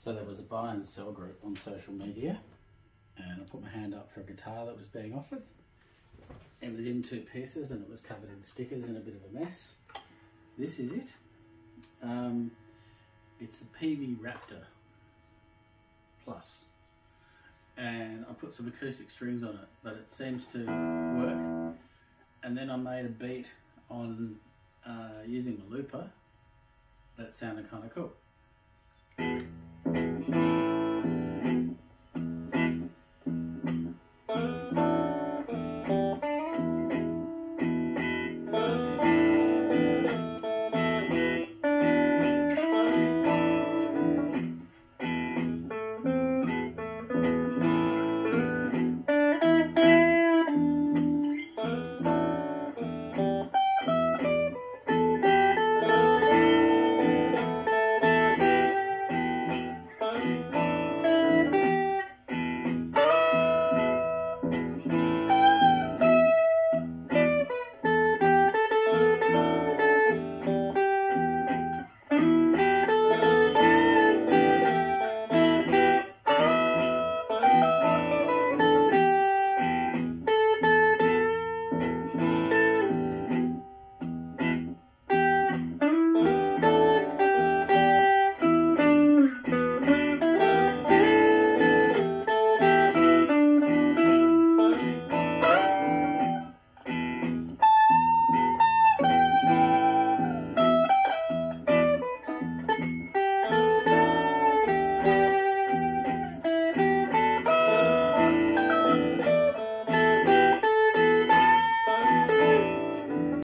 So there was a buy and sell group on social media, and I put my hand up for a guitar that was being offered. It was in 2 pieces and it was covered in stickers and a bit of a mess. This is it. It's a Peavey Raptor Plus, and I put some acoustic strings on it, but it seems to work. And then I made a beat on using my looper that sounded kind of cool.